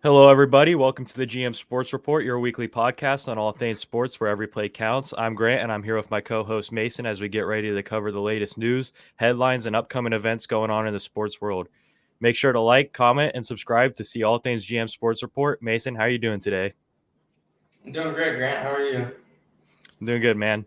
Hello, everybody. Welcome to the GM Sports Report, your weekly podcast on all things sports where every play counts. I'm Grant, and I'm here with my co host Mason as we get ready to cover the latest news, headlines, and upcoming events going on in the sports world. Make sure to like, comment, and subscribe to see all things GM Sports Report. Mason, how are you doing today? I'm doing great, Grant. How are you? I'm doing good, man.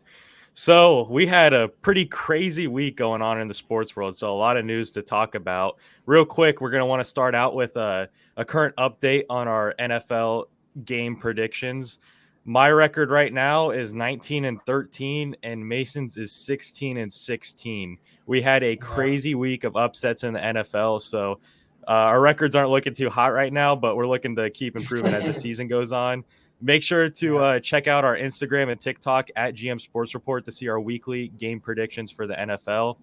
So, we had a pretty crazy week going on in the sports world. So, a lot of news to talk about. Real quick, we're going to want to start out with a current update on our NFL game predictions. My record right now is 19-13, and Mason's is 16-16. We had a Yeah. crazy week of upsets in the NFL. So, our records aren't looking too hot right now, but we're looking to keep improving as the season goes on. Make sure to Yeah. check out our Instagram and TikTok at GM Sports Report to see our weekly game predictions for the NFL.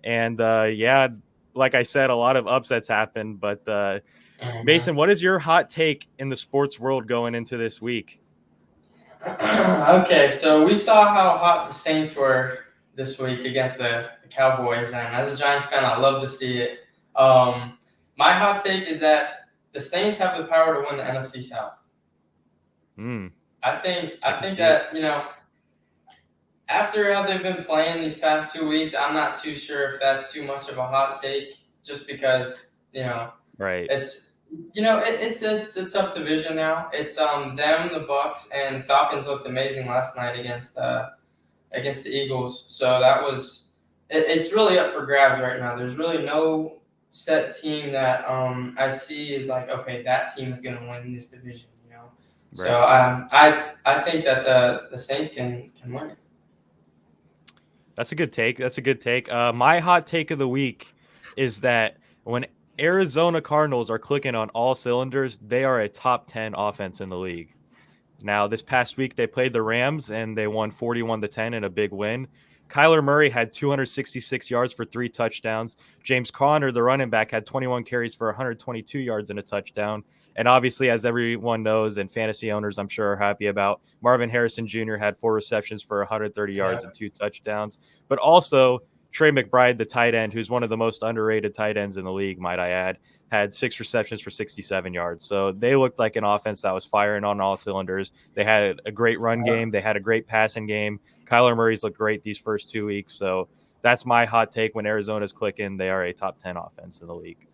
And yeah, like I said, a lot of upsets happened. But Mhm. Mason, what is your hot take in the sports world going into this week? Okay, so we saw how hot the Saints were this week against the Cowboys, and as a Giants fan, I love to see it. Um, my hot take is that the Saints have the power to win the NFC South. Hmm, I think I I can think see it. that after how they've been playing these past 2 weeks, I'm not too sure if that's too much of a hot take, just because Right. it's it's a tough division now. It's them, the Bucks, and Falcons looked amazing last night against the Eagles. So it's really up for grabs right now. There's really no set team that I see is like, okay, that team is going to win this division. So Right. I think that the Saints can win it. That's a good take. That's a good take. My hot take of the week is that when Arizona Cardinals are clicking on all cylinders, they are a top 10 offense in the league. Now, this past week they played the Rams and they won 41-10 in a big win. Kyler Murray had 266 yards for 3 touchdowns. James Conner, the running back, had 21 carries for 122 yards and a touchdown. And obviously, as everyone knows, and fantasy owners I'm sure are happy about, Marvin Harrison Jr. had 4 receptions for 130 yards Yeah. and 2 touchdowns. But also, Trey McBride, the tight end, who's one of the most underrated tight ends in the league, might I add, had 6 receptions for 67 yards. So they looked like an offense that was firing on all cylinders. They had a great run game. They had a great passing game. Kyler Murray's looked great these first 2 weeks. So that's my hot take. When Arizona's clicking, they are a top 10 offense in the league.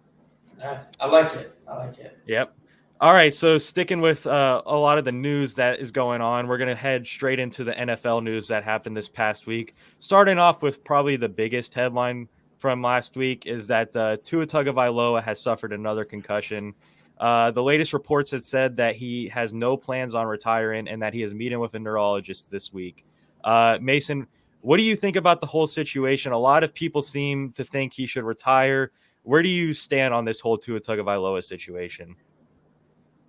I like it. I like it. Yep. All right, so sticking with a lot of the news that is going on, we're going to head straight into the NFL news that happened this past week. Starting off with probably the biggest headline from last week is that Tua Tagovailoa has suffered another concussion. The latest reports had said that he has no plans on retiring and that he is meeting with a neurologist this week. Mason, what do you think about the whole situation? A lot of people seem to think he should retire. Where do you stand on this whole Tua Tagovailoa situation?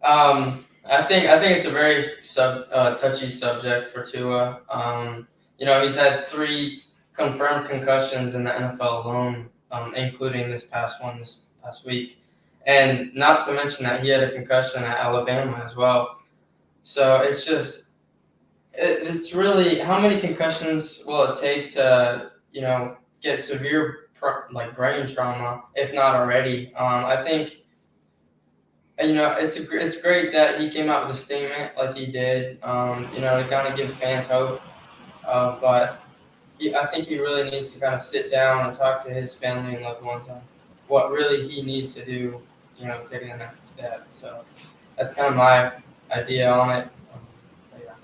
I think it's a very touchy subject for Tua. He's had three confirmed concussions in the NFL alone, including this past week, and not to mention that he had a concussion at Alabama as well. So it's really, how many concussions will it take to get severe like brain trauma, if not already? I think it's great that he came out with a statement like he did, to kind of give fans hope. But I think he really needs to kind of sit down and talk to his family and loved ones on what really he needs to do, taking the next step. So that's kind of my idea on it. But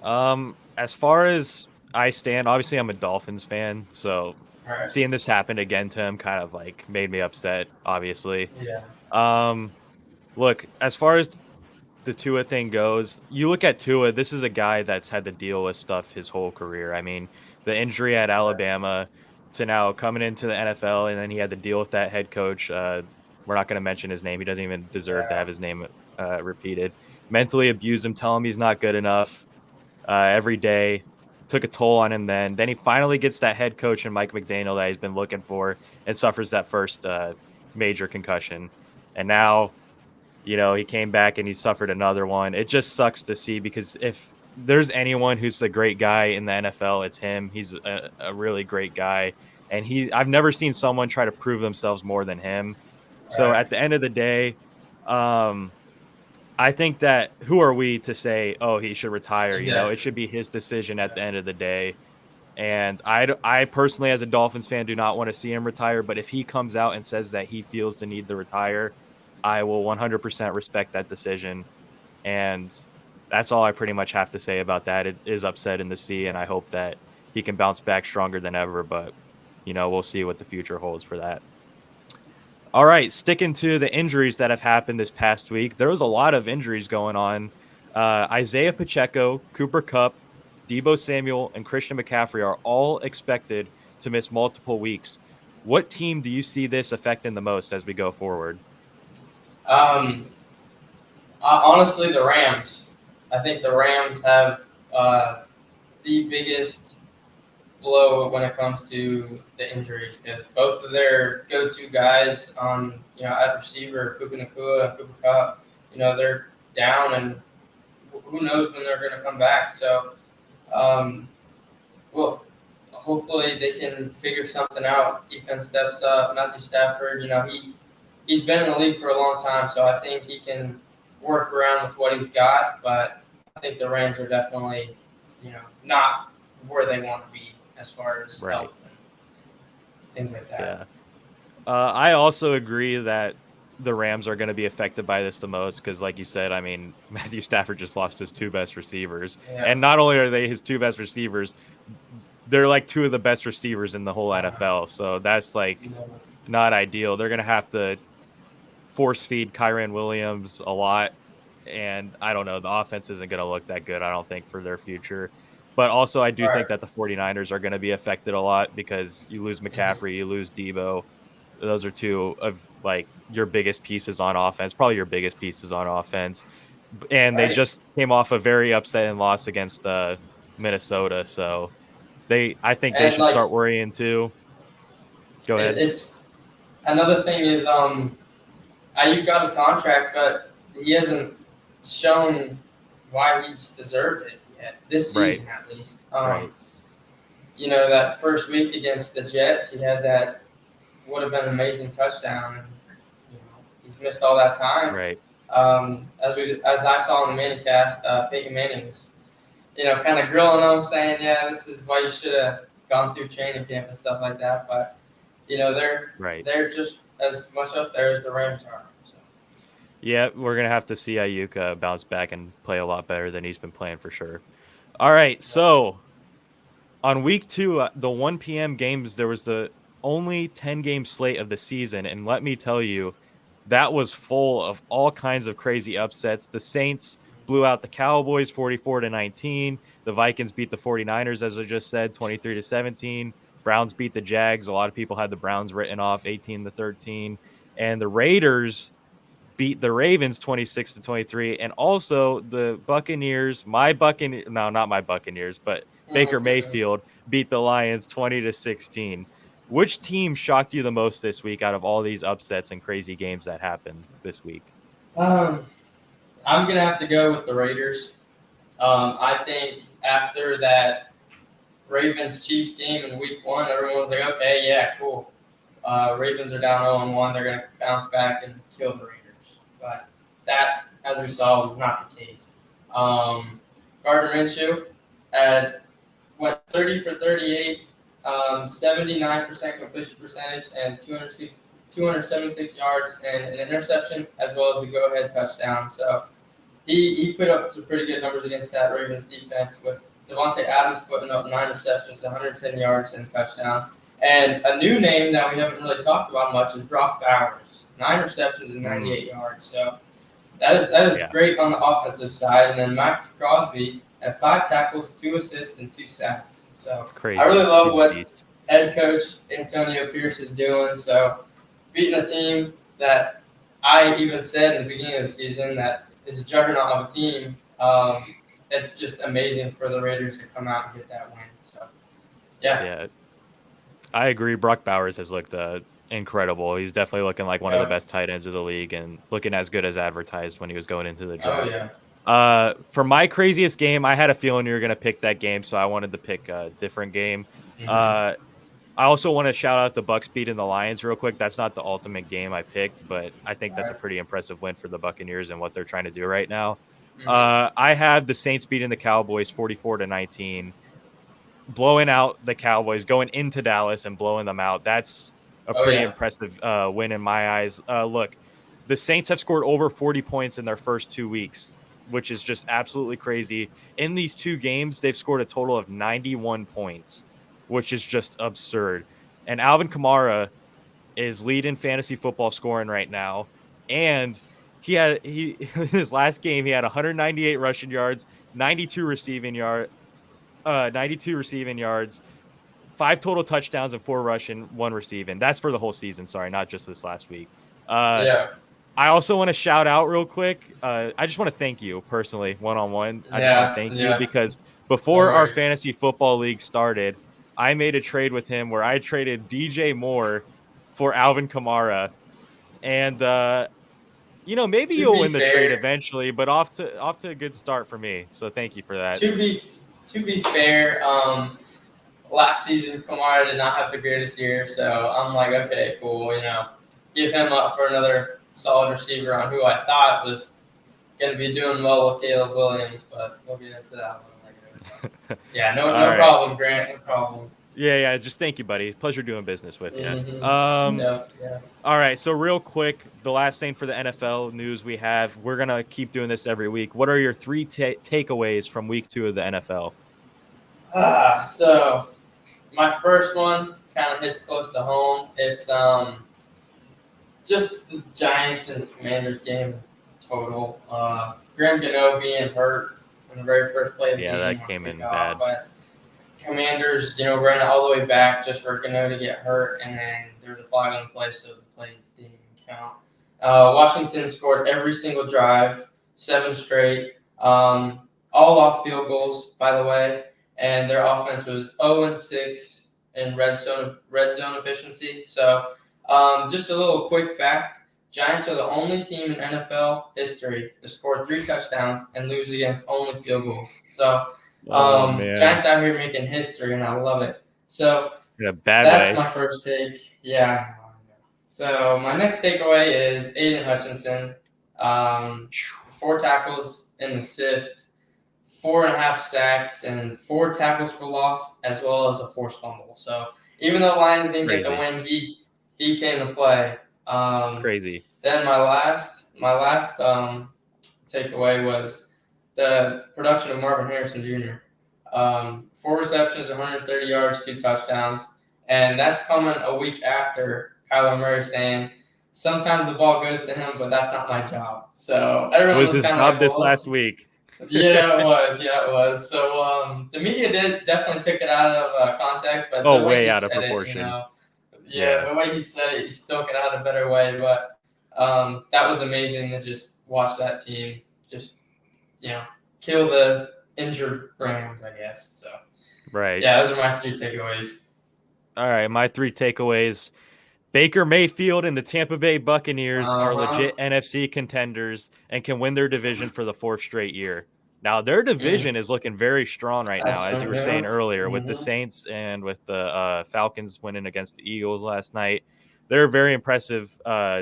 yeah. As far as I stand, obviously I'm a Dolphins fan, so All right. seeing this happen again to him kind of like made me upset, obviously. Yeah. Um, Look, as far as the Tua thing goes, you look at Tua, this is a guy that's had to deal with stuff his whole career. I mean, the injury at Right. Alabama to now coming into the NFL, and then he had to deal with that head coach. We're not going to mention his name. He doesn't even deserve to Yeah. have his name repeated. Mentally abused him, tell him he's not good enough every day. Took a toll on him then. Then he finally gets that head coach in Mike McDaniel that he's been looking for and suffers that first major concussion. And now he came back and he suffered another one. It just sucks to see because if there's anyone who's the great guy in the NFL, it's him. He's a really great guy. And I've never seen someone try to prove themselves more than him. So Right. at the end of the day, I think that who are we to say, oh, he should retire? You know, it Exactly. should be his decision at the end of the day. And I personally, as a Dolphins fan, do not want to see him retire. But if he comes out and says that he feels the need to retire, I will 100% respect that decision. And that's all I pretty much have to say about that. It is upsetting to see, and I hope that he can bounce back stronger than ever. But, you know, we'll see what the future holds for that. All right, sticking to the injuries that have happened this past week, there was a lot of injuries going on. Isaiah Pacheco, Cooper Kupp, Debo Samuel, and Christian McCaffrey are all expected to miss multiple weeks. What team do you see this affecting the most as we go forward? Um, Honestly, the Rams. I think the Rams have the biggest blow when it comes to the injuries because both of their go-to guys on at receiver, Puka Nacua and Cooper Kupp, they're down, and who knows when they're going to come back. So, well, hopefully they can figure something out. Defense steps up. Matthew Stafford, he's been in the league for a long time, so I think he can work around with what he's got. But I think the Rams are definitely, not where they want to be as far as health and things like that. Yeah. I also agree that the Rams are going to be affected by this the most because, like you said, I mean, Matthew Stafford just lost his two best receivers. Yeah. And not only are they his two best receivers, they're like two of the best receivers in the whole NFL. So that's like not ideal. They're going to have to force feed Kyren Williams a lot. And I don't know, the offense isn't going to look that good, I don't think, for their future. But also, I do think that the 49ers are going to be affected a lot because you lose McCaffrey, you lose Debo. Those are two of like your biggest pieces on offense, probably your biggest pieces on offense. And they just came off a very upsetting loss against Minnesota. So I think they should start worrying too. Go ahead. It's another thing is Ayuk got his contract, but he hasn't shown why he's deserved it yet this season, at least. That first week against the Jets, he had that would have been an amazing touchdown, and he's missed all that time. Right. As I saw in the Manicast, Peyton Manning was, kind of grilling him, saying, "Yeah, this is why you should have gone through training camp and stuff like that." But they're just as much up there as the Rams are. So. Yeah, we're gonna have to see Ayuk bounce back and play a lot better than he's been playing for sure. All right, so on week 2, the 1 p.m. games, there was the only 10-game slate of the season, and let me tell you, that was full of all kinds of crazy upsets. The Saints blew out the Cowboys 44-19. The Vikings beat the 49ers, as I just said, 23-17. Browns beat the Jags. A lot of people had the Browns written off 18-13. And the Raiders beat the Ravens 26-23. And also the Buccaneers, not my Buccaneers, but Baker Mayfield beat the Lions 20-16. Which team shocked you the most this week out of all these upsets and crazy games that happened this week? I'm going to have to go with the Raiders. I think after that Ravens-Chiefs game in week 1, everyone's like, okay, yeah, cool. Ravens are down 0-1. They're going to bounce back and kill the Raiders. But that, as we saw, was not the case. Gardner Minshew went 30 for 38, 79% completion percentage, and 276 yards and an interception, as well as the go-ahead touchdown. So he put up some pretty good numbers against that Ravens defense, with Devontae Adams putting up 9 receptions, 110 yards, and a touchdown. And a new name that we haven't really talked about much is Brock Bowers, 9 receptions and 98 yards. So that is great on the offensive side. And then Max Crosby had 5 tackles, 2 assists, and 2 sacks. So crazy. I really love what head coach Antonio Pierce is doing. So beating a team that I even said in the beginning of the season that is a juggernaut of a team, it's just amazing for the Raiders to come out and get that win. So, yeah. I agree. Brock Bowers has looked incredible. He's definitely looking like one of the best tight ends of the league and looking as good as advertised when he was going into the draft. For my craziest game, I had a feeling you were going to pick that game, so I wanted to pick a different game. I I also want to shout out the Bucks beating the Lions real quick. That's not the ultimate game I picked, but I think that's a Right. pretty impressive win for the Buccaneers and what they're trying to do right now. Mhm. I have the Saints beating the Cowboys 44-19, blowing out the Cowboys, going into Dallas and blowing them out. That's a Oh pretty yeah. impressive win in my eyes. Look, the Saints have scored over 40 points in their first 2 weeks, which is just absolutely crazy. In these 2 games, they've scored a total of 91 points, which is just absurd. And Alvin Kamara is leading fantasy football scoring right now. And he his last game, he had 198 rushing yards, 92 receiving yard, 92 receiving yards, 5 total touchdowns and 4 rushing, 1 receiving. That's for the whole season. Sorry, not just this last week. Uh, Yeah. I also want to shout out real quick. I just want to thank you personally, one on one. I just want to Yeah. thank you Yeah. because No before our worries. fantasy football league started, I made a trade with him where I traded DJ Moore for Alvin Kamara, and maybe To you'll be win the trade fair, eventually. But off to a good start for me. So thank you for that. to be to be fair, last season Kamara did not have the greatest year, so I'm like, okay, cool, give him up for another solid receiver on who I thought was going to be doing well with Caleb Williams, but we'll get into that one later. But yeah, no, All no right. problem, Grant, no problem. Yeah. Just thank you, buddy. Pleasure doing business with you. Yeah, yeah. All right. So real quick, the last thing for the NFL news we have, we're gonna keep doing this every week. What are your 3 takeaways from week 2 of the NFL? So my first one kind of hits close to home. It's just the Giants and Commanders game total. Graham Gano being hurt in the very first play of the Yeah, game that on came in kickoff. bad. Commanders, ran all the way back just for Gano to get hurt, and then there was a flag on the play, so the play didn't even count. Washington scored every single drive, 7 straight, all off field goals, by the way, and their offense was 0-6 in red zone efficiency. So, just a little quick fact: Giants are the only team in NFL history to score 3 touchdowns and lose against only field goals. So. Oh man, Giants out here making history, and I love it. So in a bad that's way. my first take. Yeah. So my next takeaway is Aiden Hutchinson. 4 tackles and assist, 4.5 sacks, and 4 tackles for loss, as well as a forced fumble. So even though Lions didn't get the Crazy. win, he came to play. Crazy. Then my last takeaway was the production of Marvin Harrison Jr. 4 receptions, 130 yards, 2 touchdowns, and that's coming a week after Kyler Murray saying, "Sometimes the ball goes to him, but that's not my job." So It everyone was was his kind of job like, this "Well, last let's." week. Yeah, it was. Yeah, it was. So the media definitely took it out of context, but Oh, the way way he out of said it, proportion. yeah, the way he said it, he took it out a better way. But that was amazing to just watch that team just kill the injured Rams, I guess. So Right. yeah, those are my 3 takeaways. All right, my 3 takeaways. Baker Mayfield and the Tampa Bay Buccaneers are Uh-huh. legit NFC contenders and can win their division for the 4th straight year. Now, their Mm, division is looking very strong right now, that's as you right. were saying Yeah. earlier, with the Mm-hmm. Saints and with the Falcons winning against the Eagles last night. They're a very impressive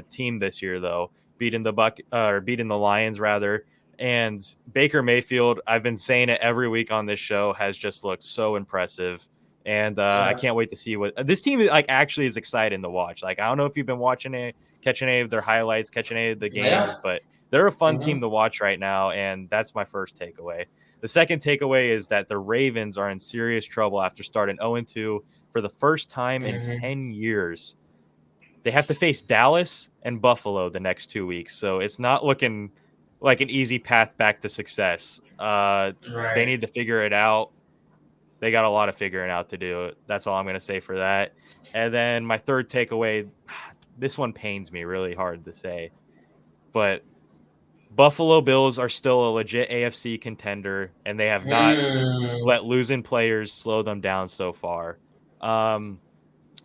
team this year, though, beating the Lions rather. And Baker Mayfield, I've been saying it every week on this show, has just looked so impressive. And I Yeah. can't wait to see what this team actually is exciting to watch. Like, I don't know if you've been catching any of their highlights, catching any of the games, Yeah. but they're a fun Mm-hmm. team to watch right now. And that's my first takeaway. The second takeaway is that the Ravens are in serious trouble after starting 0-2 for the first time in Mm-hmm. 10 years. They have to face Dallas and Buffalo the next 2 weeks. So it's not looking like an easy path back to success. They Right. need to figure it out. They got a lot of figuring out to do. That's all I'm going to say for that. And then my third takeaway, this one pains me really hard to say, but Buffalo Bills are still a legit AFC contender, and they have not Mm. let losing players slow them down so far. Um,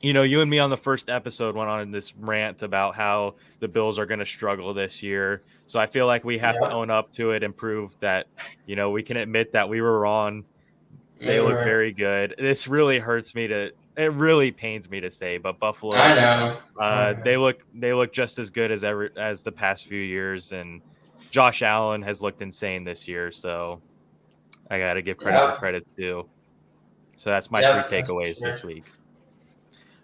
you and me on the first episode went on this rant about how the Bills are going to struggle this year. So I feel like we have to Yeah. own up to it and prove that, we can admit that we were wrong. They look Right. very good. This really hurts me to it really pains me to say, but I Buffalo, know. I know. they look just as good as the past few years, and Josh Allen has looked insane this year. So I got to give credit where Yep. credit's due. So that's my three Yep. That's for takeaways sure. this week.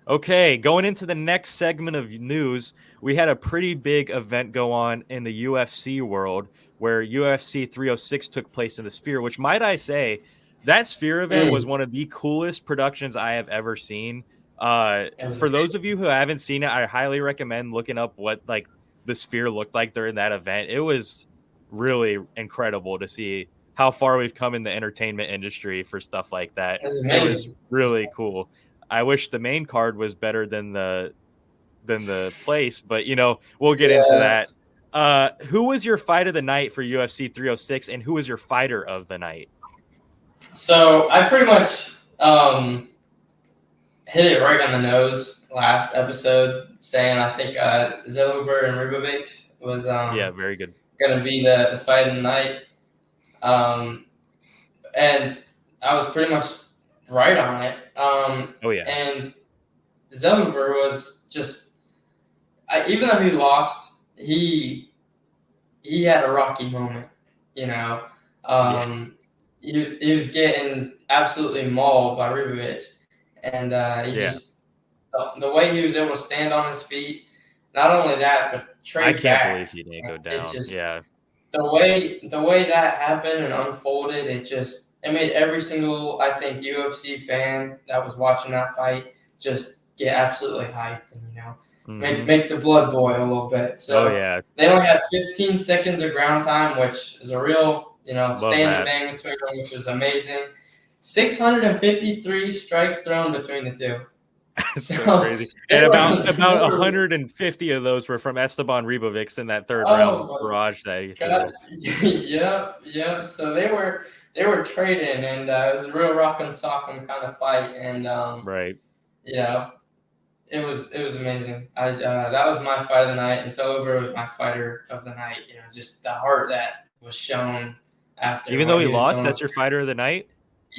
Okay, going into the next segment of news, we had a pretty big event go on in the UFC world where UFC 306 took place in the Sphere, which might I say, that Sphere event was Mm. one of the coolest productions I have ever seen. It was For those amazing. of you who haven't seen it, I highly recommend looking up what like the Sphere looked like during that event. It was really incredible to see how far we've come in the entertainment industry for stuff like that. It was It was amazing. really cool. I wish the main card was better than the place, but we'll get into Yeah. that. Who was your fight of the night for UFC 306, and who was your fighter of the night? So I pretty much hit it right on the nose last episode, saying I think Zeluber and Ribovic was Yeah, very good. going to be the fight of the night. Um, and I was pretty much right on it. Oh yeah, And Zeluber was just, even though he lost, he had a rocky moment. You know, yeah, he was getting absolutely mauled by Ribovic, and he yeah. just the way he was able to stand on his feet. Not only that, but I trade can't back. believe he didn't go It down. just Yeah, the way that happened and unfolded, it made every single, I think, UFC fan that was watching that fight just get absolutely hyped and make hmm make the blood boil a little bit. oh So yeah, they only had 15 seconds of ground time, which is a real love stand and that. bang between them, which was amazing. 653 strikes thrown between the two. It's so So crazy. they And were about literally, 150 of those were from Esteban Ribovics in that third round oh barrage that he God, threw. yep, yep. So they were trading, and it was a real rock and sock 'em kind of fight, and Right. you know, it was amazing. That was my fight of the night, and Celebre was my fighter of the night. Just the heart that was shown after Even though what he he was lost, going that's your through. fighter of the night.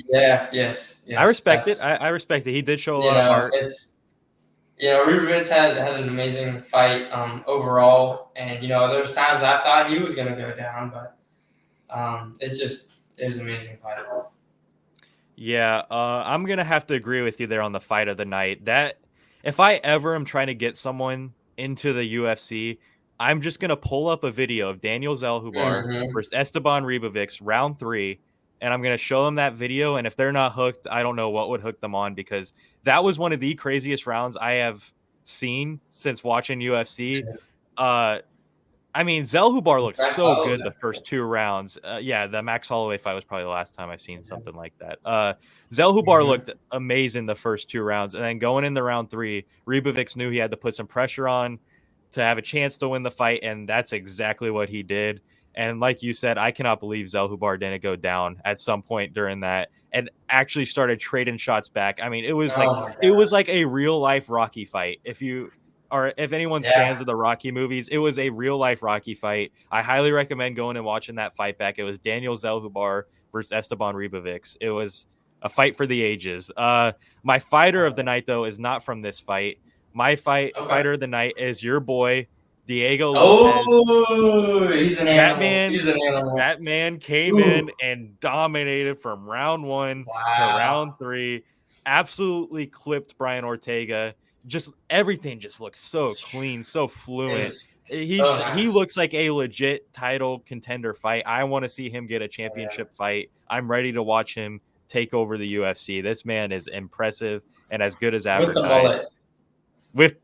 Yeah, yes, I yes. respect it. I respect it. He did show a lot of heart. It's Rubens had an amazing fight overall, and there was times I thought he was gonna go down, but it was an amazing fight. Yeah, I'm gonna have to agree with you there on the fight of the night. That if I ever am trying to get someone into the UFC, I'm just gonna pull up a video of Daniel Zellhubar Hmm. versus Esteban Ribovics round 3, and I'm gonna show them that video. And if they're not hooked, I don't know what would hook them on, because that was one of the craziest rounds I have seen since watching UFC. Uh, I mean, Zellhubar looked Max so good Holloway. the first 2 rounds. Yeah, the Max Holloway fight was probably the last time I've seen something like that. Zellhubar Hmm. looked amazing the first 2 rounds, and then going into round 3, Ribovics knew he had to put some pressure on to have a chance to win the fight, and that's exactly what he did. And like you said, I cannot believe Zellhubar didn't go down at some point during that and actually started trading shots back. I mean, Oh my it god. was like a real life Rocky fight. If anyone's Yeah. fans of the Rocky movies, it was a real life Rocky fight. I highly recommend going and watching that fight back. It was Daniel Zellhubar versus Esteban Ribovics. It was a fight for the ages. My fighter of the night, though, is not from this fight. My Okay. fighter of the night is your boy Diego Lopez. Oh, he's an That animal. man He's an animal. that man came Ooh. in and dominated from round 1 to Wow. round 3. Absolutely clipped Brian Ortega. Just everything just looks so clean, so It fluent. was so He nice. looks like a legit title contender fight. I want to see him get a Yeah. championship fight. I'm ready to watch him take over the UFC. This man is impressive and as good as With the advertised. mullet. With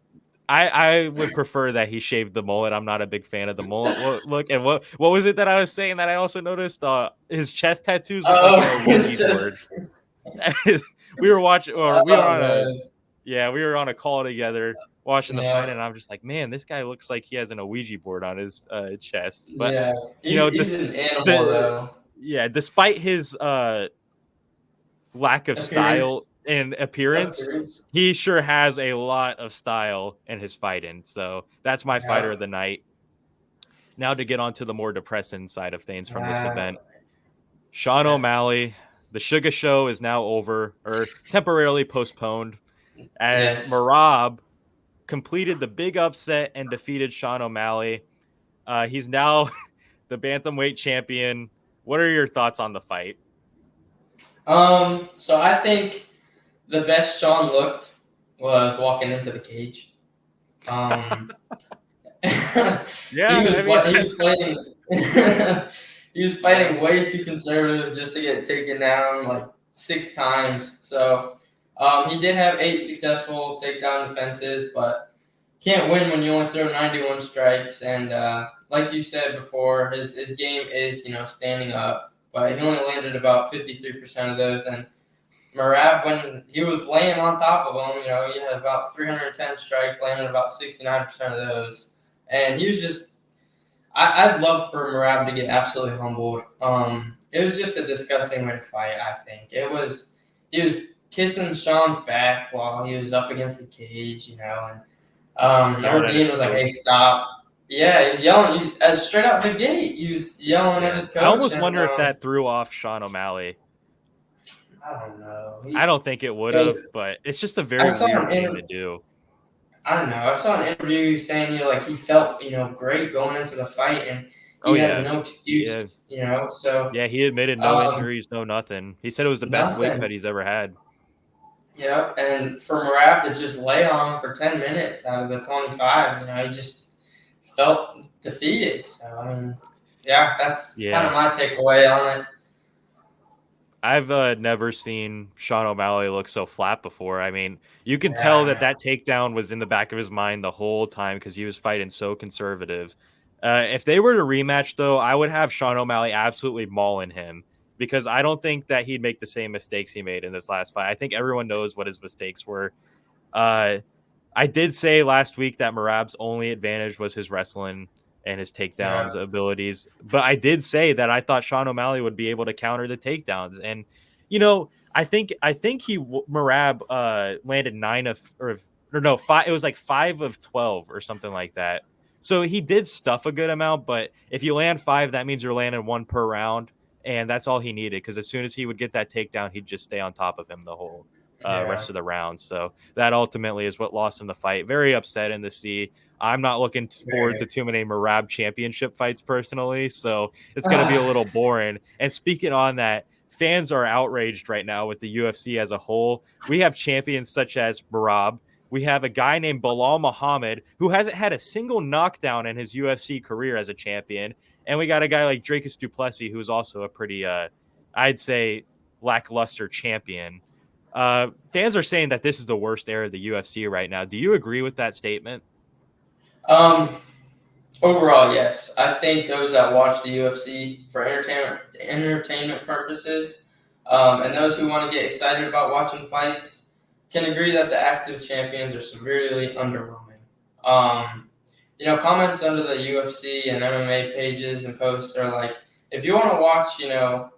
I would prefer that he shaved the mullet. I'm not a big fan of the mullet. Look, and what was it that I was saying that I also noticed? His chest tattoos look like Oh, a it's Ouija board. just. We were watching, or we were Oh on a man. yeah, we were on a call together watching the fight, Yeah. and I'm just like, man, this guy looks like he has an Ouija board on his chest. But Yeah. you He's know, he's an animal the though. yeah, despite his lack of style Appearance. and appearance, Appearance. he sure has a lot of style in his fighting. So that's my fighter Yeah. of the night. Now to get on to the more depressing side of things from this Wow. event. Sean Yeah. O'Malley, the Sugar Show is now over or temporarily postponed. as Yes. Merab completed the big upset and defeated Sean O'Malley. He's now the bantamweight champion. What are your thoughts on the fight? So I think the best Sean looked was walking into the cage. Um, Yeah, I mean, he was fighting he was fighting way too conservative just to get taken down like 6 times. So he did have 8 successful takedown defenses, but can't win when you only throw 91 strikes. And like you said before, his game is standing up, but he only landed about 53% of those. And Marab, when he was laying on top of him, he had about 310 strikes, landed about 69% of those. And he was just, I'd love for Marab to get absolutely humbled. It was just a disgusting way to fight, I think. He was kissing Sean's back while he was up against the cage, and yelling at his Nordine was like, "Hey, coach. stop!" Yeah, he's yelling. He's straight out the gate. He was yelling at Yeah, his I coach, almost and wonder if that threw off Sean O'Malley. I don't know. I don't think it would have, but it's just a I very saw weird an thing inter- to do. I don't know. I saw an interview saying he felt great going into the fight, and Oh he has yeah, no yeah, excuse. So yeah. He admitted no um, injuries, no nothing. He said it was the best weight nothing. cut he's ever had. Yeah, and for Marab to just lay on him for 10 minutes out of the 25, he just felt defeated. So I mean, yeah, that's kind Yeah, of my takeaway on it. I've never seen Sean O'Malley look so flat before. I mean, you can Yeah, tell I that know. that takedown was in the back of his mind the whole time because he was fighting so conservative. If they were to rematch, though, I would have Sean O'Malley absolutely mauling him because I don't think that he'd make the same mistakes he made in this last fight. I think everyone knows what his mistakes were. Uh, I did say last week that Marab's only advantage was his wrestling and his takedowns Yeah. abilities, but I did say that I thought Sean O'Malley would be able to counter the takedowns, and I think Marab landed 9 of or no 5. It was like 5 of 12 or something like that. So he did stuff a good amount, but if you land 5, that means you're landing 1 per round, and that's all he needed because as soon as he would get that takedown, he'd just stay on top of him the whole Yeah. rest of the round. So that ultimately is what lost him the fight. Very upsetting to see. I'm not looking forward to Very. too many Marab championship fights personally, so it's going to be a little boring. And speaking on that, fans are outraged right now with the UFC as a whole. We have champions such as Marab. We have a guy named Bilal Muhammad who hasn't had a single knockdown in his UFC career as a champion. And we got a guy like Dracus Duplessis, who's also a pretty, I'd say, lackluster champion. Fans are saying that this is the worst era of the UFC right now. Do you agree with that statement? um, Overall, yes. I think those that watch the UFC for entertainment purposes, and those who want to get excited about watching fights, can agree that the active champions are severely underwhelming. Comments under the UFC and MMA pages and posts are like, if you want to watch,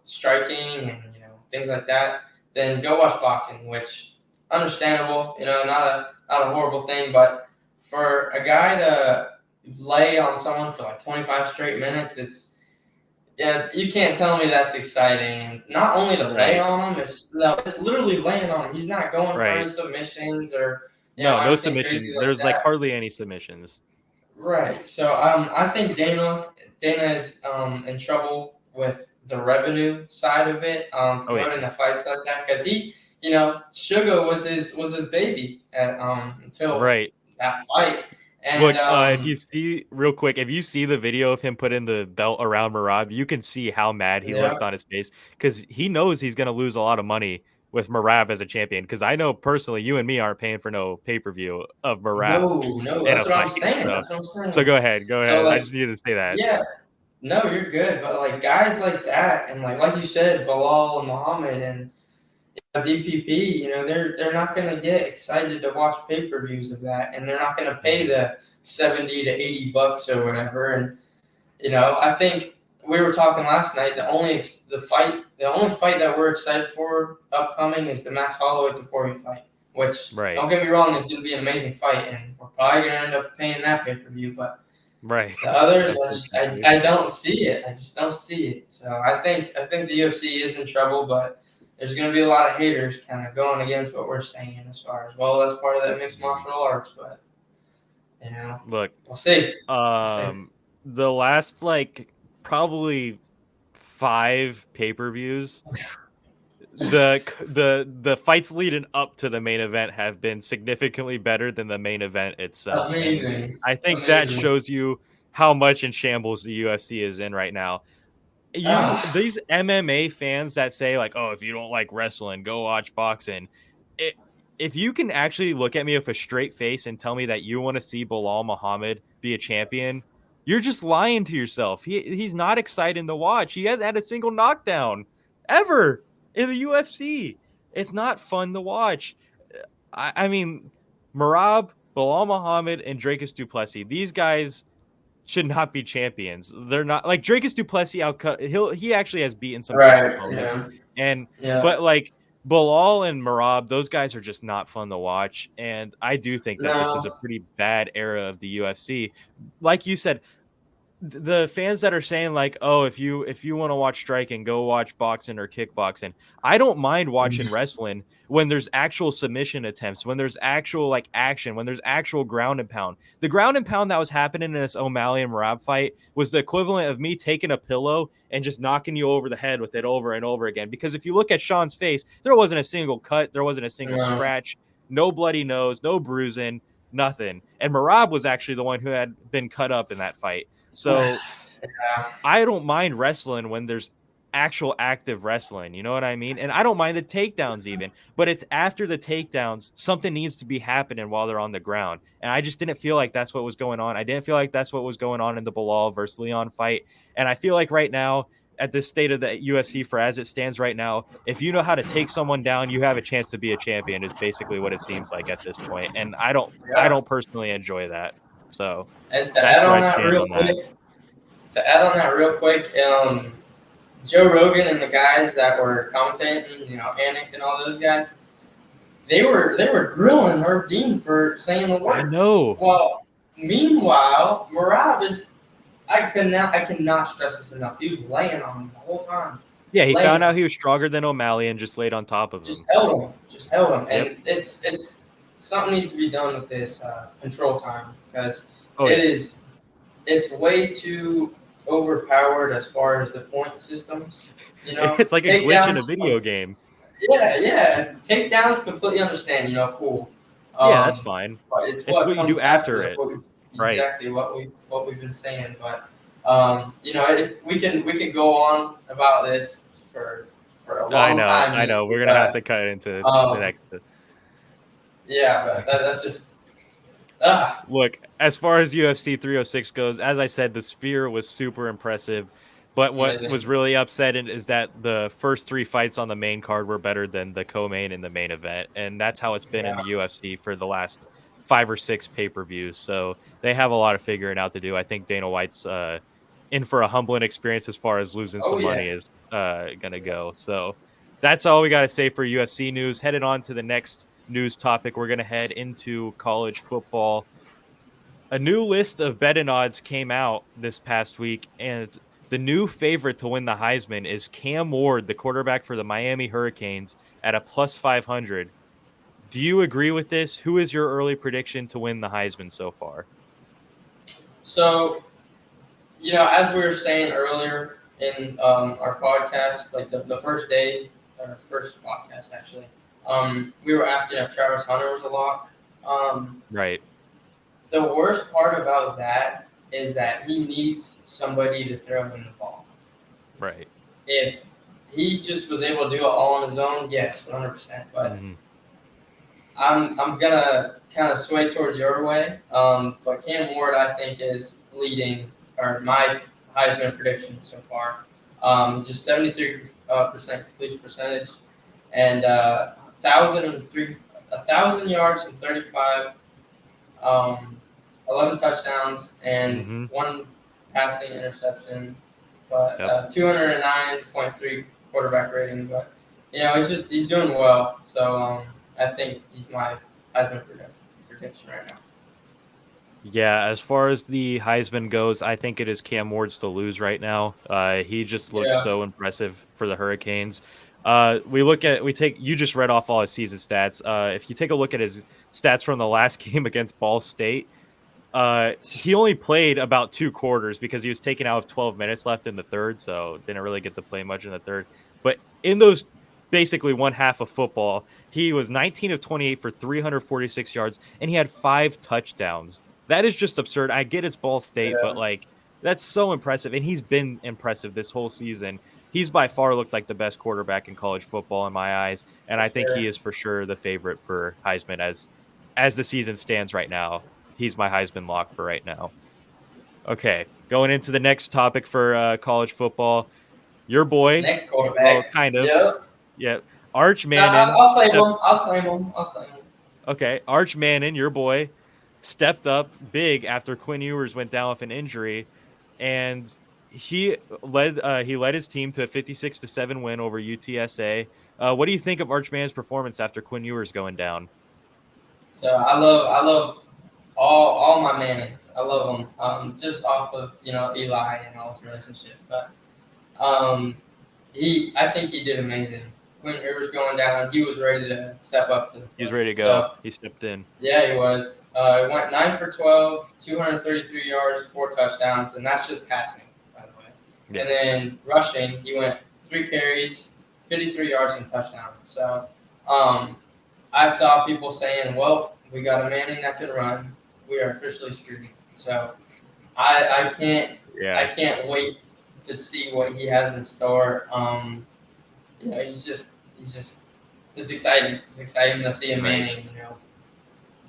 striking and things like that, then go watch boxing. Which understandable, not a horrible thing, but for a guy to lay on someone for like 25 straight minutes, you can't tell me that's exciting. And not only to lay Right. on him, it's literally laying on him. He's not going for any Right. submissions or No anything crazy submission. like There's like that. hardly any submissions. Right. So I think Dana is in trouble with the revenue side of it, Oh yeah. promoting the fights like that, because Sugar was his baby until Right. that fight. And Look, if you see real quick, if you see the video of him putting the belt around Marab, you can see how mad he yeah. looked on his face because he knows he's going to lose a lot of money with Marab as a champion. Because I know personally, you and me aren't paying for no pay per view of Marab No, in a that's what I'm fight. saying. So, That's what I'm so saying. go ahead, go So ahead. I like, just needed to say that. yeah, no, you're good. But like guys like that, and like you said, Bilal and Muhammad and DPP, they're not gonna get excited to watch pay-per-views of that, and they're not gonna pay Mhm. the $70 to $80 or whatever. And I think we were talking last night. The only fight that we're excited for upcoming is the Max Holloway to Poirier fight, which, Right, don't get me wrong, is going to be an amazing fight, and we're probably going to end up paying that pay per view. But right. the others, That I don't see it. I just don't see it. So I think the UFC is in trouble, but there's going to be a lot of haters kind of going against what we're saying as far as, well, that's part of that mixed martial arts, but, Look, we'll see. We'll see. The last like probably 5 pay-per-views, the fights leading up to the main event have been significantly better than the main event itself. And Amazing. I think that Amazing. shows you how much in shambles the UFC is in right now. These MMA fans that say like, oh, if you don't like wrestling, go watch boxing. If you can actually look at me with a straight face and tell me that you want to see Bilal Muhammad be a champion, you're just lying to yourself. He's not exciting to watch. He hasn't had a single knockdown ever in the UFC. It's not fun to watch. I mean, Marab, Bilal Muhammad, and Dracus du Plessis. These guys should not be champions. They're not like Dracus du Plessis outcut. He actually has beaten some tough Right. opponents, and Yeah. but like Bilal and Marab, those guys are just not fun to watch. And I do think that this is a No. pretty bad era of the UFC. Like you said, the fans that are saying like, oh, if you want to watch striking, go watch boxing or kickboxing. I don't mind watching wrestling when there's actual submission attempts, when there's actual like action, when there's actual ground and pound. The ground and pound that was happening in this O'Malley and Marab fight was the equivalent of me taking a pillow and just knocking you over the head with it over and over again. Because if you look at Sean's face, there wasn't a single cut, there wasn't a single No. scratch, no bloody nose, no bruising, nothing. And Marab was actually the one who had been cut up in that fight. So I don't mind wrestling when there's actual active wrestling. You know what I mean? And I don't mind the takedowns even, but it's after the takedowns, something needs to be happening while they're on the ground. And I just didn't feel like that's what was going on. I didn't feel like that's what was going on in the Bilal versus Leon fight. And I feel like right now, at this state of the UFC, for as it stands right now, if you know how to take someone down, you have a chance to be a champion, is basically what it seems like at this point. And I don't personally enjoy that. So And to that's add where I on that stand real on that. quick, Joe Rogan and the guys that were commentating, Anik and all those guys, they were grilling Herb Dean for saying the word. I know. Well, meanwhile, Marab is, I cannot stress this enough. He was laying on him the whole time. Yeah, he Laying found on out he was stronger than O'Malley and just laid on top of him. Just held him. Yep. And it's something needs to be done with this control time, because Oh, yeah. it's way too overpowered as far as the point systems. It's like a glitch in a Takedowns, video game. Yeah. Takedowns, completely understand. Cool. Yeah, that's fine. But it's It's what what you comes do after it. Right. Exactly what we've been saying. But we can go on about this for a long time. I know. We're gonna have to cut into the next. Yeah, but that's just. Look, as far as UFC 306 goes, as I said, the Sphere was super impressive. But what was really upsetting is that the first 3 fights on the main card were better than the co-main and the main event. And that's how it's been in the UFC for the last 5 or 6 pay-per-views. So they have a lot of figuring out to do. I think Dana White's in for a humbling experience as far as losing some money is going to go. So that's all we got to say for UFC news. Headed on to the next news topic, we're going to head into college football. A new list of betting odds came out this past week, and the new favorite to win the Heisman is Cam Ward, the quarterback for the Miami Hurricanes, at a plus 500. Do you agree with this? Who is your early prediction to win the Heisman so far? So, as we were saying earlier in our podcast, like the first day, our first podcast actually, we were asking if Travis Hunter was a lock. Right. The worst part about that is that he needs somebody to throw him the ball. Right. If he just was able to do it all on his own, yes, 100%. But I'm gonna kind of sway towards your way. But Cam Ward, I think, is leading, or my Heisman prediction so far. Just 73% completion percentage, and 1,000 yards and 35. 11 touchdowns and 1 passing interception, but 209.3 quarterback rating. But he's doing well. So I think he's my Heisman prediction right now. Yeah, as far as the Heisman goes, I think it is Cam Ward's to lose right now. He just looks so impressive for the Hurricanes. You just read off all his season stats. If you take a look at his stats from the last game against Ball State, he only played about 2 quarters because he was taken out of 12 minutes left in the third, so didn't really get to play much in the third. But in those basically one half of football, he was 19 of 28 for 346 yards, and he had 5 touchdowns. That is just absurd. I get it's Ball State, but Yeah, like that's so impressive, and he's been impressive this whole season. He's by far looked like the best quarterback in college football in my eyes, and for I think he sure. is for sure the favorite for Heisman as the season stands right now. He's my Heisman lock for right now. Okay, going into the next topic for college football. Your boy, Next well, quarterback. kind of, Yep. yeah, Arch No, Manning I'll claim stepped. him. I'll claim him. I'll claim him. Okay, Arch Manning, your boy, stepped up big after Quinn Ewers went down with an injury, and he led his team to a 56-7 win over UTSA. What do you think of Arch Manning's performance after Quinn Ewers going down? So I love all my Mannings. I love them. Just off of Eli and all his relationships, but um, I think he did amazing. When it was going down, he was ready to step up to the He's plate. ready to go. So He stepped in. yeah, he was. He went 9 for 12, 233 yards, 4 touchdowns, and that's just passing, by the way. Yeah, And then rushing, he went 3 carries, 53 yards and touchdown. So um, I saw people saying, "Well, we got a Manning that can run. We are officially screwed." So I yeah, can't wait to see what he has in store. He's just it's exciting. It's exciting to see a right. Manning,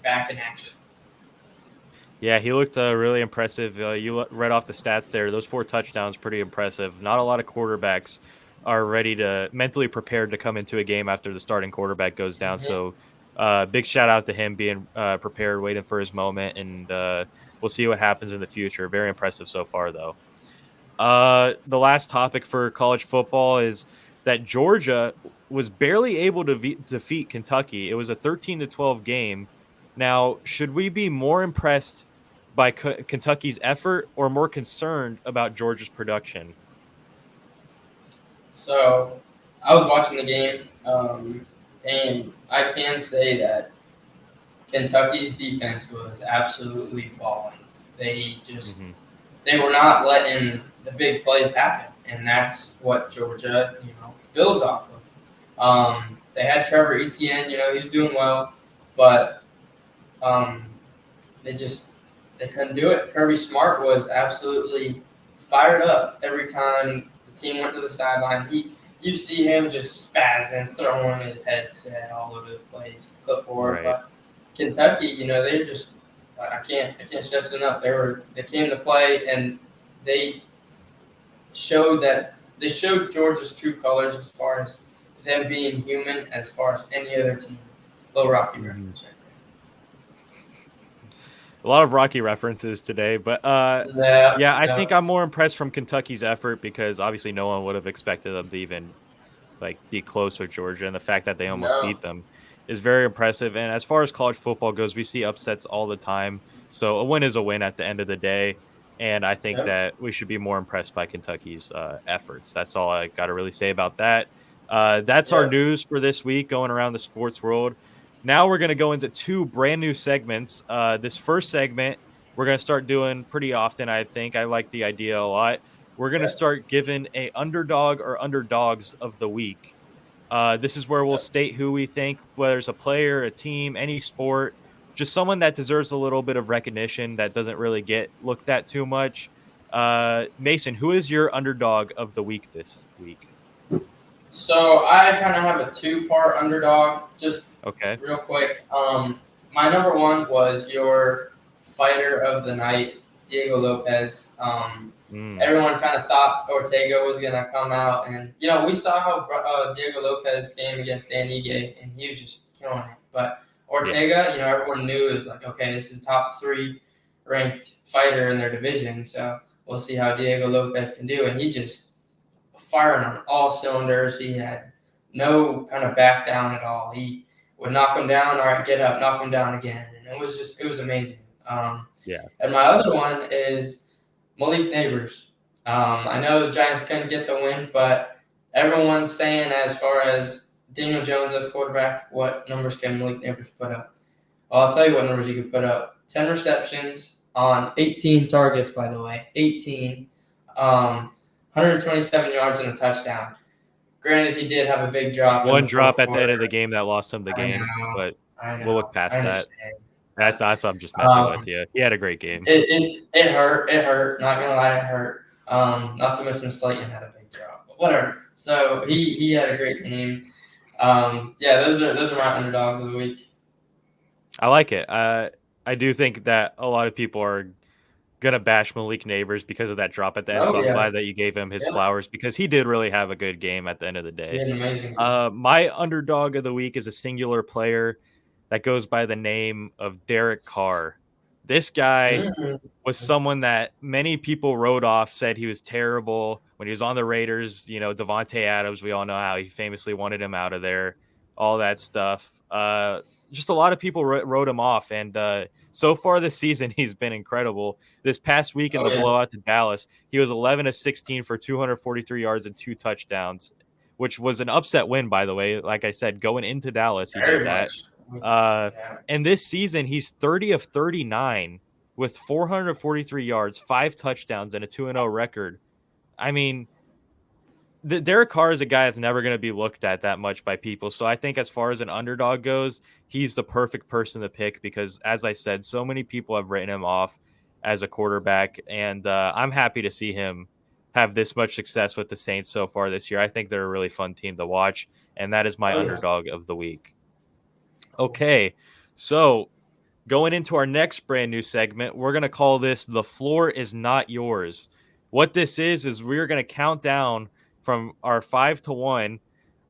back in action. Yeah, he looked really impressive. Read off the stats there. Those 4 touchdowns, pretty impressive. Not a lot of quarterbacks are ready to mentally prepared to come into a game after the starting quarterback goes down. Hmm. So, big shout out to him being prepared, waiting for his moment, and we'll see what happens in the future. Very impressive so far, though. The last topic for college football is that Georgia was barely able to defeat Kentucky. It was a 13-12 game. Now, should we be more impressed by Kentucky's effort or more concerned about Georgia's production? So I was watching the game, and I can say that Kentucky's defense was absolutely balling. They just Hmm. they were not letting the big plays happen, and that's what Georgia, builds off of. They had Trevor Etienne, he was doing well, but um, they just they couldn't do it. Kirby Smart was absolutely fired up every time the team went to the sideline. You see him just spazzing, throwing his headset all over the place, clipboard. Right. But Kentucky, they're just I can't stress it enough. They came to play and they they showed Georgia's true colors as far as them being human as far as any other team. Little Rocky Mhm. reference right A lot of Rocky references today, but there. yeah, I Yeah, think I'm more impressed from Kentucky's effort because obviously no one would have expected them to even like be close with Georgia, and the fact that they almost no, beat them is very impressive. And as far as college football goes, we see upsets all the time. So a win is a win at the end of the day. And I think no, that we should be more impressed by Kentucky's efforts. That's all I got to really say about that. That's our yeah, news for this week going around the sports world. Now we're going to go into 2 brand new segments. This first segment, we're going to start doing pretty often, I think. I like the idea a lot. We're going to yeah, start giving a underdog or underdogs of the week. This is where we'll yeah. state who we think, whether it's a player, a team, any sport, just someone that deserves a little bit of recognition that doesn't really get looked at too much. Mason, who is your underdog of the week this week? So I kind of have a two-part underdog. Just Okay. real quick. My number one was your fighter of the night, Diego Lopez. Mm, Everyone kind of thought Ortega was gonna come out, and we saw how Diego Lopez came against Dan Ige, and he was just killing it. But yeah. Ortega, everyone knew is like, okay, this is a top 3 ranked fighter in their division, so we'll see how Diego Lopez can do, and he just firing on all cylinders. He had no kind of back down at all. He would knock him down, all right, get up, knock him down again, and it was amazing. Yeah. And my other one is Malik Neighbors. I know the Giants couldn't get the win, but everyone's saying as far as Daniel Jones as quarterback, what numbers can Malik Neighbors put up? Well, I'll tell you what numbers he could put up. 10 receptions on 18 targets, by the way. 18. 127 yards and a touchdown. Granted, he did have a big drop in One the fourth drop at the quarter. end of the game that lost him the game, but we'll look I past that. understand. That's I'm just messing with you. He had a great game. It hurt. It hurt. Not gonna lie, it hurt. Not so much when Slayton had a big drop, but whatever. So he had a great game. Yeah, those are my underdogs of the week. I like it. I do think that a lot of people are gonna bash Malik Neighbors because of that drop at the end. So I'm glad that you gave him his flowers because he did really have a good game at the end of the day. He had an amazing game. My underdog of the week is a singular player that goes by the name of Derek Carr. This guy was someone that many people wrote off, said he was terrible when he was on the Raiders. You know, Devontae Adams, we all know how he famously wanted him out of there, all that stuff. Just a lot of people wrote him off, and so far this season, he's been incredible. This past week in the blowout to Dallas, he was 11 of 16 for 243 yards and 2 touchdowns, which was an upset win, by the way. Like I said, going into Dallas, he did that. And this season, he's 30 of 39 with 443 yards, 5 touchdowns, and a 2-0 record. I mean, Derek Carr is a guy that's never going to be looked at that much by people. So I think as far as an underdog goes, he's the perfect person to pick because, as I said, so many people have written him off as a quarterback. And I'm happy to see him have this much success with the Saints so far this year. I think they're a really fun team to watch. And that is my underdog of the week. Okay, so going into our next brand new segment, we're going to call this The Floor Is Not Yours. What this is we're going to count down from our 5 to 1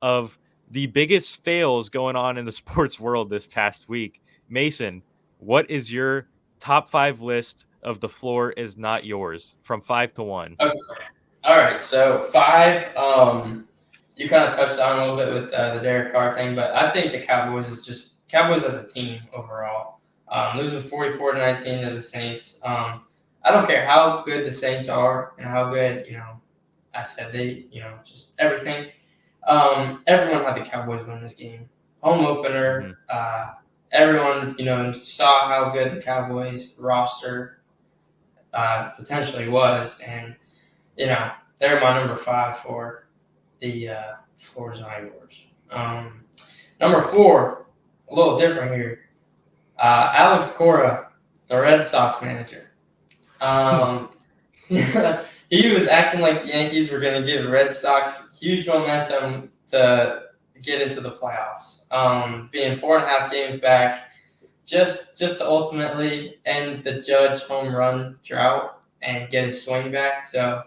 of the biggest fails going on in the sports world this past week. Mason, what is your top 5 list of The Floor Is Not Yours from 5 to 1? Okay. All right, so 5. You kind of touched on a little bit with the Derek Carr thing, but I think the Cowboys as a team overall. Losing 44-19 to the Saints. I don't care how good the Saints are and how good, I said just everything. Everyone had the Cowboys win this game. Home opener. Everyone, saw how good the Cowboys roster potentially was. And, they're my number 5 for the Floor Is Not Yours. Number 4, a little different here. Alex Cora, the Red Sox manager. He was acting like the Yankees were going to give the Red Sox huge momentum to get into the playoffs. Being 4.5 games back, just to ultimately end the Judge home run drought and get his swing back. So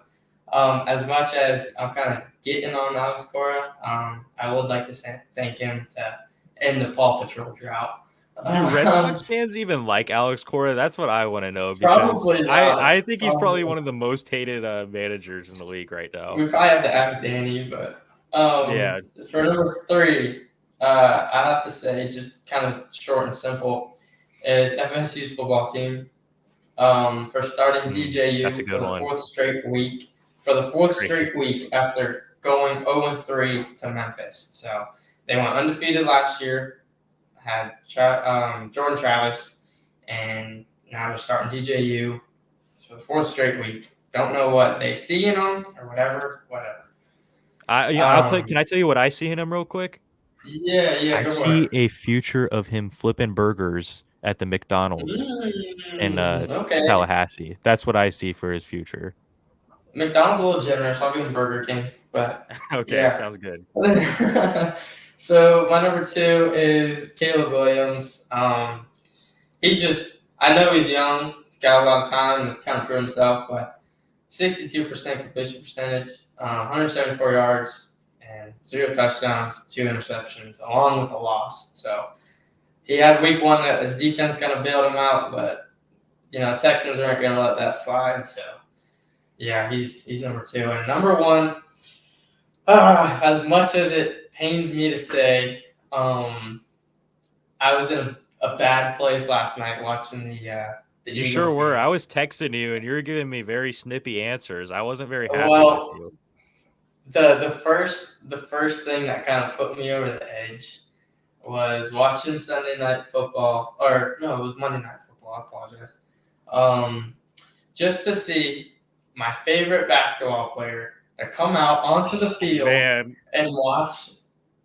as much as I'm kind of getting on Alex Cora, I would like to thank him to end the Paw Patrol drought. Do Red Sox fans even like Alex Cora? That's what I want to know. Because probably not. I think he's probably one of the most hated managers in the league right now. We probably have to ask Danny, but yeah. For number 3, I have to say, just kind of short and simple, is FSU's football team. For starting DJU for the 4th straight week. For the 4th straight week after going 0-3 to Memphis. So they went undefeated last year. Had Jordan Travis, and now they're starting DJU for the 4th straight week. Don't know what they see in him or whatever. Can I tell you what I see in him real quick? Yeah. I see a future of him flipping burgers at the McDonald's in Tallahassee. That's what I see for his future. McDonald's a little generous. I'll give him Burger King, but okay, sounds good. So my number 2 is Caleb Williams. I know he's young. He's got a lot of time to kind of prove himself, but 62% completion percentage, 174 yards, and 0 touchdowns, 2 interceptions, along with the loss. So he had week 1 that his defense kind of bailed him out, but Texans aren't going to let that slide. So yeah, he's number 2. And number 1, as much as it pains me to say, I was in a bad place last night watching the You Eagles sure were. game. I was texting you, and you were giving me very snippy answers. I wasn't very happy with you. The first thing that kind of put me over the edge was watching Sunday Night Football, or no, it was Monday Night Football. I apologize. Um, just to see my favorite basketball player to come out onto the field Man. and watch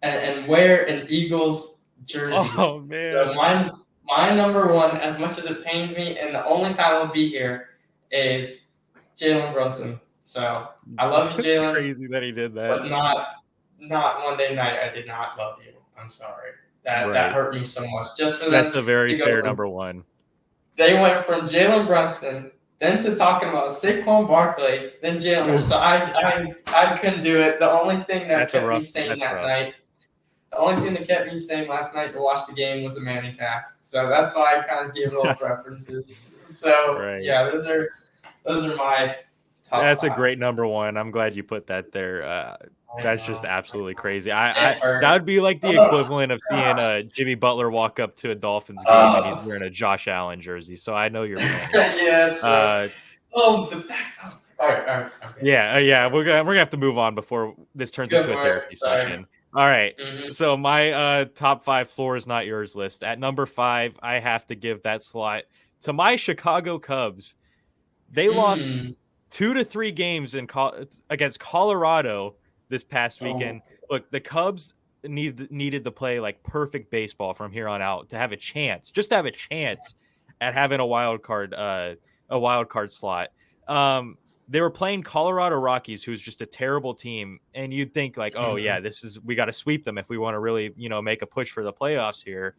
and wear an Eagles jersey. Oh So man. my number one, as much as it pains me, and the only time I'll be here is Jalen Brunson. So I love you, Jalen, Crazy that he did that. but not Monday night. I did not love you. I'm sorry. That Right. hurt me so much. Just for That's them a very to go fair from number one. they went from Jalen Brunson then to talking about Saquon Barkley, then Jalen. Ooh, So I couldn't do it. The only thing that that's a kept me rough. sane That's that rough. night, the only thing that kept me sane last night to watch the game was the Manning cast. So that's why I kind of gave little preferences. So Right. yeah, those are my top That's a five. great number one. I'm glad you put that there. I That's just know. absolutely crazy. I It that hurts. would be like the Oh equivalent of seeing gosh. Jimmy Butler walk up to a Dolphins game and he's Oh wearing a Josh Allen jersey. So I know your pain. yeah. So Uh, the fact. Oh, all right. Okay. yeah. We're gonna have to move on before this turns Go into a for it. therapy Sorry. session. All right. Mm-hmm. So my top five floor is not yours list. At number five, I have to give that slot to my Chicago Cubs. They lost Mm. 2 to 3 games against Colorado this past Oh. weekend. Look, the Cubs needed to play like perfect baseball from here on out to have a chance, just to have a chance at having a wild card slot. Um, they were playing Colorado Rockies, who's just a terrible team, and you'd think like, oh Mm. yeah, we got to sweep them if we want to really make a push for the playoffs here.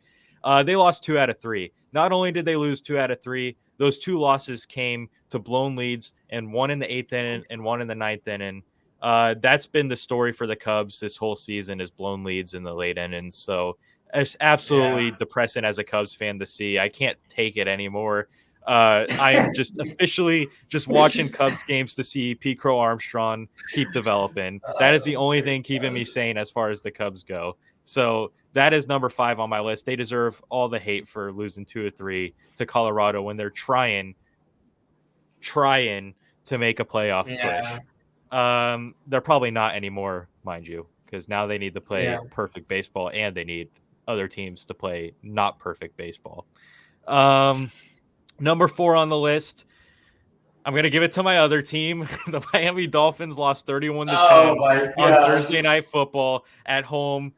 They lost 2 out of 3. Not only did they lose 2 out of 3, those 2 losses came to blown leads, and one in the 8th inning and one in the 9th inning. That's been the story for the Cubs this whole season, is blown leads in the late innings. So it's absolutely Yeah. depressing as a Cubs fan to see. I can't take it anymore. I am just officially just watching Cubs games to see Pete Crow Armstrong keep developing. That is the only thing keeping me sane as far as the Cubs go. So that is number five on my list. They deserve all the hate for losing 2 or 3 to Colorado when they're trying to make a playoff Yeah. push. They're probably not anymore, mind you, because now they need to play Yeah. perfect baseball and they need other teams to play not perfect baseball. Um, Number 4 on the list, I'm gonna give it to my other team. The Miami Dolphins lost 31 to Oh 10 my on gosh. Thursday Night Football at home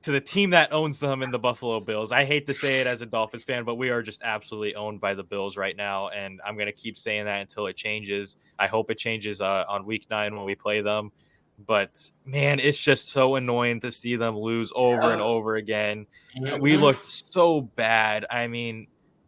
to the team that owns them in the Buffalo Bills. I hate to say it as a Dolphins fan, but we are just absolutely owned by the Bills right now, and I'm going to keep saying that until it changes. I hope it changes on week 9 when we play them. But man, it's just so annoying to see them lose over and Yep. over again. We Mm-hmm. looked so bad. I mean,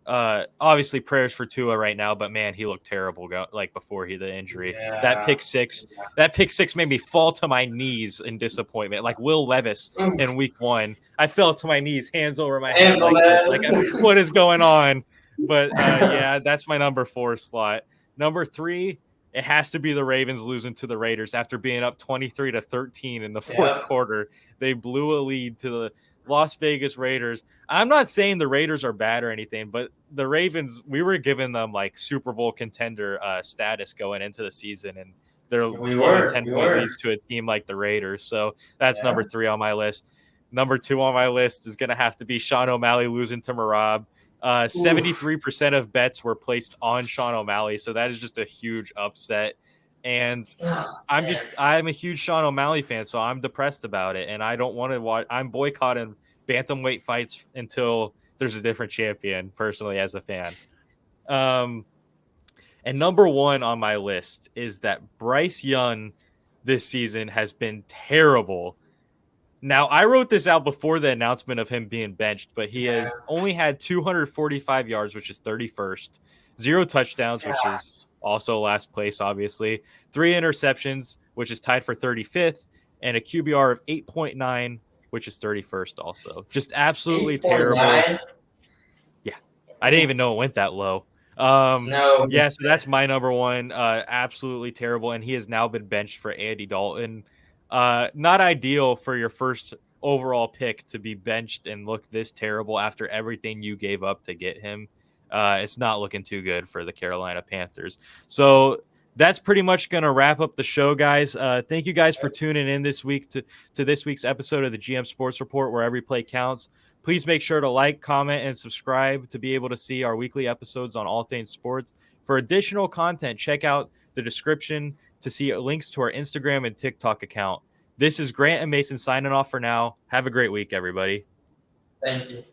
obviously prayers for Tua right now, but man, he looked terrible like before the injury. That Yeah. pick six, that pick six made me fall to my knees in disappointment, like Will Levis Oof. in week 1. I fell to my knees, hands over my head Hands on like this. Like, that. what is going on? But yeah, that's my number 4 slot. Number 3, it has to be the Ravens losing to the Raiders after being up 23 to 13 in the fourth Yep. quarter. They blew a lead to the Las Vegas Raiders. I'm not saying the Raiders are bad or anything, but the Ravens, we were giving them like Super Bowl contender status going into the season, and they're We blowing were. 10 We point were. leads to a team like the Raiders. So that's number Yeah. 3 on my list. Number 2 on my list is going to have to be Sean O'Malley losing to Marab. Oof. 73% of bets were placed on Sean O'Malley. So that is just a huge upset. And Oh, man. I'm a huge Sean O'Malley fan, so I'm depressed about it. And I don't want to watch, I'm boycotting bantamweight fights until there's a different champion, personally, as a fan. Um, and number 1 on my list is that Bryce Young this season has been terrible. Now, I wrote this out before the announcement of him being benched, but he Yeah. has only had 245 yards, which is 31st, 0 touchdowns, which Yeah. is also last place, obviously, 3 interceptions, which is tied for 35th, and a QBR of 8.9, which is 31st also. Just absolutely terrible. 8.9. Yeah, I didn't even know it went that low. Um, No. yeah, so that's my number 1. Absolutely terrible, and he has now been benched for Andy Dalton. Not ideal for your first overall pick to be benched and look this terrible after everything you gave up to get him. It's not looking too good for the Carolina Panthers. So that's pretty much going to wrap up the show, guys. Thank you guys for tuning in this week to this week's episode of the GM Sports Report, where every play counts. Please make sure to like, comment, and subscribe to be able to see our weekly episodes on all things sports. For additional content, check out the description to see links to our Instagram and TikTok account. This is Grant and Mason signing off for now. Have a great week, everybody. Thank you.